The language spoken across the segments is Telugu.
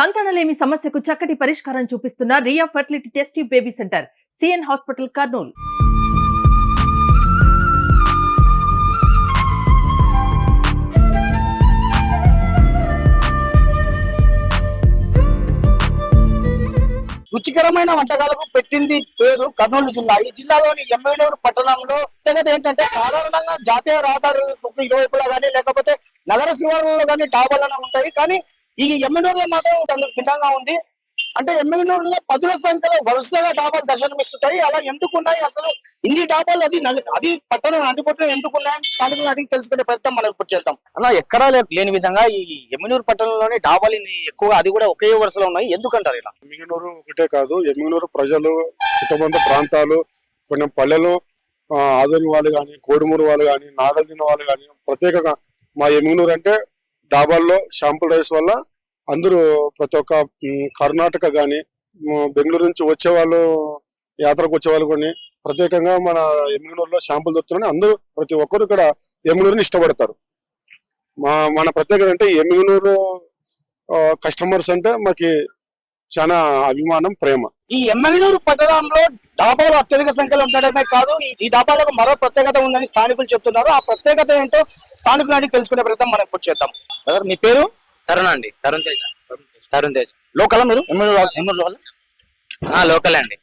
సంతానలేమి సమస్యకు చక్కటి పరిష్కారం చూపిస్తున్న Riya fertility test tube baby centre CN hospital Kurnool. రుచికరమైన వంటకాలకు పెట్టింది పేరు కర్నూలు జిల్లా. ఈ జిల్లాలోని ఎమ్మెనూరు పట్టణంలో ప్రత్యేకత ఏంటంటే సాధారణంగా జాతీయ రహదారులు ఇరువైపులా కానీ లేకపోతే నగర శివారులలో కానీ డాబాలను ఉంటాయి. కానీ ఈ ఎమ్మెనూరులో మాత్రం అందుకు భిన్నంగా ఉంది. అంటే ఎమ్మెనూరులో పదుల సంఖ్యలో వరుసగా డాబాలు దర్శనమిస్తుంటాయి. అలా ఎందుకున్నాయి, అసలు ఇన్ని డాబాలు అది పట్టణం అడ్డుపట్టిన ఎందుకున్నాయని స్థానికులు అడిగి తెలుసుకునే ప్రయత్నం మనం ఇప్పుడు చేద్దాం. అలా ఎక్కడా లేని విధంగా ఈ ఎమ్మెనూరు పట్టణంలోని డాబాలు ఎక్కువగా అది కూడా ఒకే వరుసలో ఉన్నాయి. ఎందుకంటారు ఇలా? ఎమ్మిగనూరు ఒకటే కాదు, ఎమ్మిగనూరు ప్రజలు, చుట్టుపక్కల ప్రాంతాలు, కొన్ని పల్లెలు, ఆదోని వాళ్ళు కానీ, కోడుమూరు వాళ్ళు కానీ, నాగల్దిన వాళ్ళు కానీ ప్రత్యేకంగా మా ఎమ్మిగనూరు అంటే డాబాల్లో షాంపుల్ రైస్ వల్ల అందరూ ప్రతి ఒక్క కర్ణాటక కానీ బెంగళూరు నుంచి వచ్చేవాళ్ళు, యాత్రకు వచ్చేవాళ్ళు కొన్ని ప్రత్యేకంగా మన ఎమ్మిగనూరులో షాంపుల్ దొరుకుతున్నాయి. అందరూ ప్రతి ఒక్కరు ఇక్కడ ఎమ్మిగనూరుని ఇష్టపడతారు. మన ప్రత్యేకత అంటే ఎమ్మిగనూరు కస్టమర్స్ అంటే మాకు చాలా అభిమానం, ప్రేమ. ఈ ఎమ్మెగనూరు పట్టణంలో డాబాలు అత్యధిక సంఖ్యలో ఉండడమే కాదు, ఈ డాబాలకు మరో ప్రత్యేకత ఉందని స్థానికులు చెప్తున్నారు. ఆ ప్రత్యేకత ఏంటో స్థానికులు అడిగి తెలుసుకునే ప్రయత్నం మనం ఇప్పుడు చేద్దాం. మీ పేరు? తరుణ్ అండి, తరుణ్ తేజ్. లోకల్ మీరు ఎమ్మెనూరు లోకల్ అండి.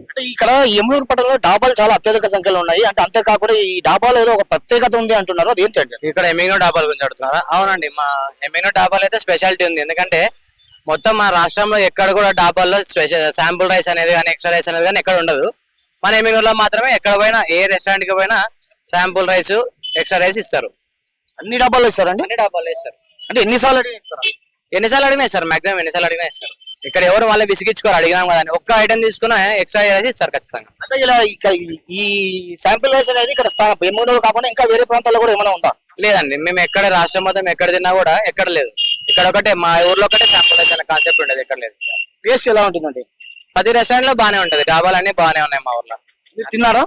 అంటే ఇక్కడ ఎమ్మెనూరు పట్టణంలో డాబాలు చాలా అత్యధిక సంఖ్యలో ఉన్నాయి. అంటే అంతేకాకుండా ఈ డాబాలో ఏదో ఒక ప్రత్యేకత ఉంది అంటున్నారు, అది ఏంటంటే? ఇక్కడ ఎమ్మిగనూరు డాబాల గురించి అడుగుతున్నారా? అవునండి, మా ఎమ్మిగనూరు డాబాలు అయితే స్పెషాలిటీ ఉంది. ఎందుకంటే మొత్తం మా రాష్ట్రంలో ఎక్కడ కూడా డాబాల్లో స్పెషల్ శాంపుల్ రైస్ అనేది కానీ ఎక్స్ట్రా రైస్ అనేది కానీ ఎక్కడ ఉండదు. మన ఎమ్మిగనూరులో మాత్రమే ఎక్కడ పోయినా, ఏ రెస్టారెంట్ కి పోయినా శాంపుల్ రైస్, ఎక్స్ట్రా రైస్ ఇస్తారు. అన్ని డాబాలు ఇస్తారండి? అన్ని డాబాల్లో ఇస్తారు. అంటే ఎన్నిసార్లు అడిగినా ఇస్తారా? ఎన్నిసార్లు అడిగినా ఇస్తారు, మాక్సిమం ఎన్నిసార్లు అడిగినా ఇస్తారు. ఇక్కడ ఎవరు వాళ్ళే విసిగించుకోరు, అడిగినాం కదా ఒక్క ఐటమ్ తీసుకున్నా ఎక్స్ట్రా రైస్ ఇస్తారు ఖచ్చితంగా. అంటే ఇలా ఈ శాంపుల్ రైస్ అనేది ఇక్కడ ఎమ్మెనూరు కాకుండా ఇంకా వేరే ప్రాంతాల్లో కూడా ఏమైనా ఉందా? లేదండి, మేము ఎక్కడ రాష్ట్రం మొత్తం ఎక్కడ తిన్నా కూడా ఎక్కడ లేదు. ఇక్కడ ఒకటే, మా ఊర్లో ఒకటే శాంపుల్ రైస్ అనే కాన్సెప్ట్ ఉండేది, ఎక్కడ లేదు. టేస్ట్ ఎలా ఉంటుందండి? ప్రతి రెస్టారెంట్ లో బాగానే ఉంటది, డాబాలు అన్ని బాగానే ఉన్నాయి మా ఊర్లో. మీరు తిన్నారా?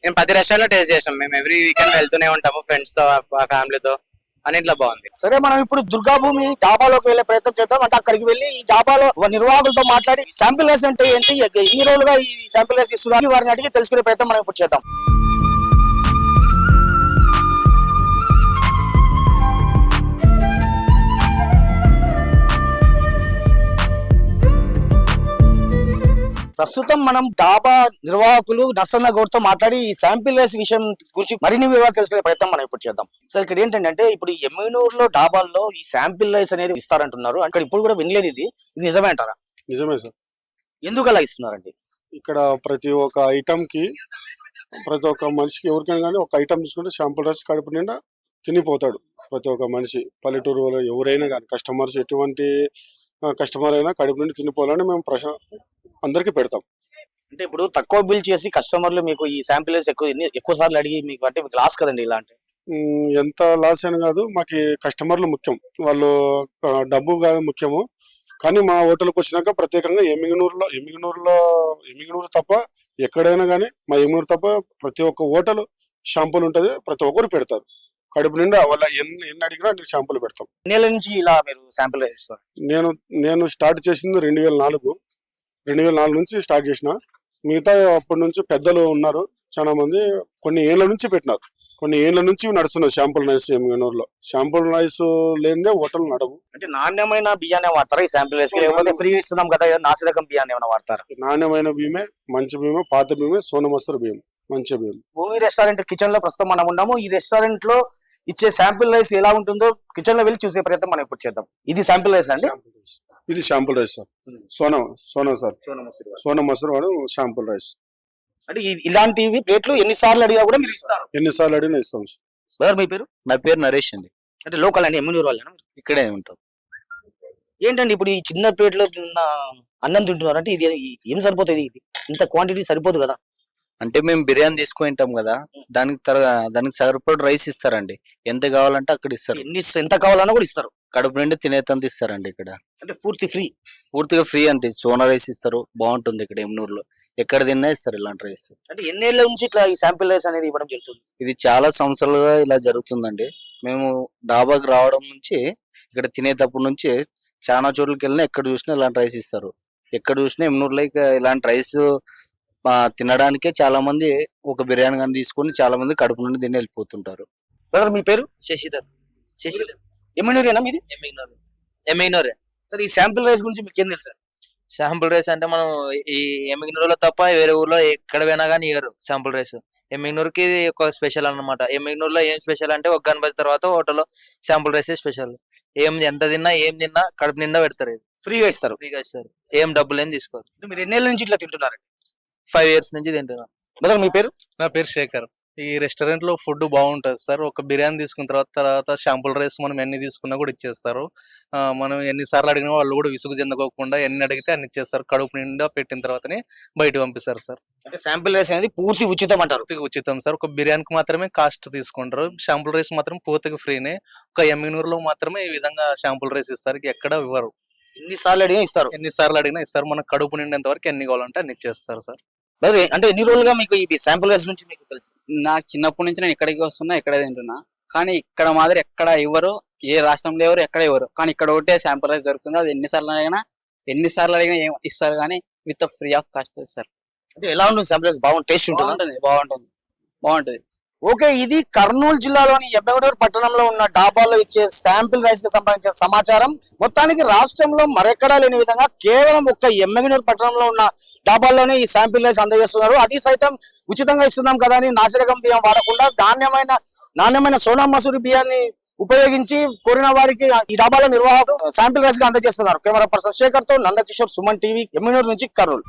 నేను ప్రతి రెస్టారెంట్ లో టేస్ట్ చేసాం. మేము ఎవ్రీ వీకెండ్ వెళ్తూనే ఉంటాము ఫ్రెండ్స్ తో, ఫ్యామిలీతో, అన్నింటిలో బాగుంది. సరే, మనం ఇప్పుడు దుర్గాభూమి డాబాలోకి వెళ్లే ప్రయత్నం చేద్దాం. అంటే అక్కడికి వెళ్ళి ఈ డాబాలో నిర్వాహకులతో మాట్లాడి శాంపిల్ రైస్ అంటే ఏంటి, ఎన్ని రోజులుగా ఈ శాంపిల్ రైస్ ఇస్తున్నారు, వారిని అడిగి తెలుసుకునే ప్రయత్నం మనం ఇప్పుడు చేద్దాం. ప్రస్తుతం మనం డాబా నిర్వాహకులు నర్సన్న గౌడ్ తో మాట్లాడి ఈ శాంపిల్ రైస్ విషయం గురించి మరిన్ని వివరాలు తెలుసుకునే ప్రయత్నం మనం ఇప్పుడు చేద్దాం. సార్, ఇక్కడ ఏంటంటే ఇప్పుడు ఈ ఎమ్మెనూరులో డాబాల్లో ఈ శాంపిల్ రైస్ అనేది ఇస్తారంటున్నారు. అక్కడ ఇప్పుడు కూడా వినలేదు, ఇది నిజమే అంటారా? నిజమే సార్. ఎందుకు అలా ఇస్తున్నారండి? ఇక్కడ ప్రతి ఒక్క ఐటమ్ కి, ప్రతి ఒక్క మనిషికి ఎవరికైనా కానీ ఒక ఐటమ్ తీసుకుంటే షాంపుల్ రైస్ కడుపు నిండా తినిపోతాడు ప్రతి ఒక్క మనిషి. పల్లెటూరు వాళ్ళు ఎవరైనా కానీ కస్టమర్స్, ఎటువంటి కస్టమర్ అయినా కడుపు నుండి తినిపోవాలని మేము అందరికి పెడతాం. అంటే ఇప్పుడు తక్కువ బిల్ చేసి కస్టమర్లు మీకు ఈ శాంపిల్ రైస్ ఎక్కువ సార్లు అడిగి మీకు అంటే మీకు లాస్ కదండి ఇలా అంటే? ఎంత లాస్ అయినా కాదు, మాకు కస్టమర్లు ముఖ్యం, వాళ్ళు డబ్బు కాదు ముఖ్యము. కానీ మా హోటల్కి వచ్చినాక ప్రత్యేకంగా ఎమ్మిగనూరు తప్ప ఎక్కడైనా కానీ మా ఎమ్మిగనూరు తప్ప ప్రతి ఒక్క హోటల్ షాంపుల్ ఉంటుంది, ప్రతి ఒక్కరు పెడతారు. కడుపు నిండా వాళ్ళ ఎన్ని అడిగినా నేను షాంపుల్ పెడతాం. నెల నుంచి ఇలా మీరు శాంపిల్ రైస్ ఇస్తారు? నేను స్టార్ట్ చేసింది 2004 నుంచి స్టార్ట్ చేసిన. మిగతా అప్పటి నుంచి పెద్దలు ఉన్నారు చాలా మంది, కొన్ని ఏళ్ళ నుంచి పెట్టినారు, కొన్ని ఏళ్ళ నుంచి నడుస్తున్నారు శాంపుల్ రైస్. ఎమ్మిగనూరులో శాంపుల్ రైస్ లేదే హోటల్ నడవు. అంటే నాణ్యమైన బియ్యాన్ని వాడతారా ఈ శాంపుల్ రైస్? లేకపోతే ఫ్రీ ఇస్తున్నాం కదా, నాసిరకం బియ్యాన్ని ఏమైనా వాడతారా? నాణ్యమైన బియ్యమే, మంచి బియ్యమే, పాత బియ్యమే, సోనమసూరు బియ్యం, మంచి బియ్యం. భూమి రెస్టారెంట్ కిచెన్ లో ప్రస్తుతం మనం ఉన్నాము. ఈ రెస్టారెంట్ లో ఇచ్చే శాంపిల్ రైస్ ఎలా ఉంటుందో కిచెన్ లో వెళ్ళి చూసే ప్రయత్నం మనం ఇప్పుడు చేద్దాం. ఇది శాంపిల్ రైస్ అండి? ఇది sample rice sir. Sona masoor వాడు శాంపుల్ రైస్. అంటే ఇలాంటివి ప్లేట్లు ఎన్నిసార్లు అడిగినా కూడా మీరు ఇస్తారు? ఎన్నిసార్లు అడిగినా ఇస్తాం సార్. మీ పేరు? నా పేరు నరేష్ అండి. అంటే లోకల్ అండి, ఎమ్మెనూరు వాళ్ళేనా? ఇక్కడే ఉంటాం. ఏంటండి ఇప్పుడు ఈ చిన్న ప్లేట్లో అన్నం తింటున్నారు అంటే ఇది ఏం సరిపోతుంది? ఇంత క్వాంటిటీ సరిపోదు కదా? అంటే మేము బిర్యానీ తీసుకుంటాం కదా, దానికి సరిపడ రైస్ ఇస్తారండి. ఎంత కావాలంటే అక్కడ ఇస్తారు, ఎంత కావాలన్నా కూడా ఇస్తారు. కడుపు నుండి తినేతంత ఇస్తారండి ఇక్కడ. అంటే పూర్తిగా ఫ్రీ అంటే సోనా రైస్ ఇస్తారు, బాగుంటుంది ఇక్కడ ఎమ్మెనూరులో. ఎక్కడ తిన్నా ఇస్తారు ఇలాంటి రైస్. అంటే ఎన్నేళ్ల నుంచి ఇట్లా ఈ శాంపిల్ రైస్ అనేది ఇవ్వడం జరుగుతుంది? ఇది చాలా సంవత్సరాలుగా ఇలా జరుగుతుందండి. మేము డాబాకి రావడం నుంచి, ఇక్కడ తినేటప్పటి నుంచి చాలా చోట్లకి వెళ్ళినా ఎక్కడ చూసినా ఇలాంటి రైస్ ఇస్తారు. ఎక్కడ చూసినా ఎమ్నూరులో ఇలాంటి రైస్ తినడానికే చాలా మంది ఒక బిర్యానీ కానీ తీసుకొని చాలా మంది కడుపు నుండి తిని వెళ్ళిపోతుంటారు. బ్రదర్ మీ పేరు? శశిధర్. ఎమ్మెన్యూరేనా మీది? ఎమ్మిగ్నూర్. సార్ ఈ శాంపిల్ రైస్ గురించి మీకు ఏం తెలుసు? శాంపుల్ రైస్ అంటే మనం ఈ ఎమ్మిగ్నూరులో తప్ప వేరే ఊర్లో ఎక్కడ పోయినా కానీ ఇయ్యరు శాంపుల్ రైస్. ఎమ్మిగ్నూర్కి ఒక స్పెషల్ అన్నమాట. ఎమ్మిగ్నూరులో ఏం స్పెషల్ అంటే ఒక గణపతి తర్వాత హోటల్లో శాంపుల్ రైస్ స్పెషల్. ఎంత తిన్నా ఏం తిన్నా కడుపు నిండా పెడతారు. ఇది ఫ్రీగా ఇస్తారు. ఏం డబ్బులు ఏం తీసుకోరు. మీరు ఎన్నేళ్ళ నుంచి ఇట్లా తింటున్నారు? 5 years నుంచి తింటున్నాను. బ్రదర్ మీ పేరు? నా పేరు శేఖర్. ఈ రెస్టారెంట్ లో ఫుడ్ బాగుంటది సార్. ఒక బిర్యానీ తీసుకున్న తర్వాత శాంపుల్ రైస్ మనం ఎన్ని తీసుకున్నా కూడా ఇచ్చేస్తారు. మనం ఎన్నిసార్లు అడిగినా వాళ్ళు కూడా విసుగు చెందుకోకుండా ఎన్ని అడిగితే అన్ని ఇచ్చేస్తారు. కడుపు నిండా పెట్టిన తర్వాతనే బయట పంపిస్తారు సార్. అంటే శాంపిల్ రైస్ అనేది పూర్తి ఉచితం అంటారు? పూర్తిగా ఉచితం సార్. ఒక బిర్యానీకి మాత్రమే కాస్ట్ తీసుకుంటారు. శాంపుల్ రైస్ మాత్రం పూర్తిగా ఫ్రీనే. ఒక ఎమ్మిగ్నూరులో మాత్రమే ఈ విధంగా శాంపుల్ రైస్ ఇస్తారు. ఎక్కడ ఇవ్వరు. ఎన్నిసార్లు అడిగినా ఇస్తారు? ఎన్నిసార్లు అడిగినా ఇస్తారు. మనకు కడుపు నిండేంత వరకు ఎన్ని కావాలంటే అన్ని ఇచ్చేస్తారు సార్. అంటే ఎన్ని రోజులుగా మీకు ఈ శాంపుల్ రైస్ నుంచి మీకు తెలుసు? నాకు చిన్నప్పటి నుంచి నేను ఇక్కడికి వస్తున్నా, ఇక్కడే తింటున్నా. కానీ ఇక్కడ మాదిరి ఎక్కడ ఇవ్వరు, ఏ రాష్ట్రంలో ఎవరు ఎక్కడ ఇవ్వరు. కానీ ఇక్కడ ఒకటే శాంపుల్ రైస్ దొరుకుతుంది. అది ఎన్నిసార్లు అడిగినా ఇస్తారు. కానీ విత్ ఫ్రీ ఆఫ్ కాస్ట్ ఇస్తారు. అంటే ఎలా ఉంటుంది శాంపుల్ రైస్? బాగుంటుంది, టేస్ట్ ఉంటుంది? బాగుంటుంది. ఓకే, ఇది కర్నూలు జిల్లాలోని ఎమ్మిగనూరు పట్టణంలో ఉన్న డాబాల్లో ఇచ్చే శాంపిల్ రైస్ కి సంబంధించిన సమాచారం. మొత్తానికి రాష్ట్రంలో మరెక్కడా లేని విధంగా కేవలం ఒక్క ఎమ్మిగనూరు పట్టణంలో ఉన్న డాబాల్లోనే ఈ శాంపిల్ రైస్ అందజేస్తున్నారు. అది సైతం ఉచితంగా ఇస్తున్నాం కదా అని నాసిరకం బియ్యం వాడకుండా నాణ్యమైన సోనా మసూరి బియ్యాన్ని ఉపయోగించి కోరిన వారికి ఈ డాబాల నిర్వాహకులు శాంపిల్ రైస్ గా అందజేస్తున్నారు. కెమెరా పర్సన్ శేఖర్ తో నందకిషోర్, సుమన్ టీవీ, ఎమ్మిగనూరు నుంచి కర్నూలు.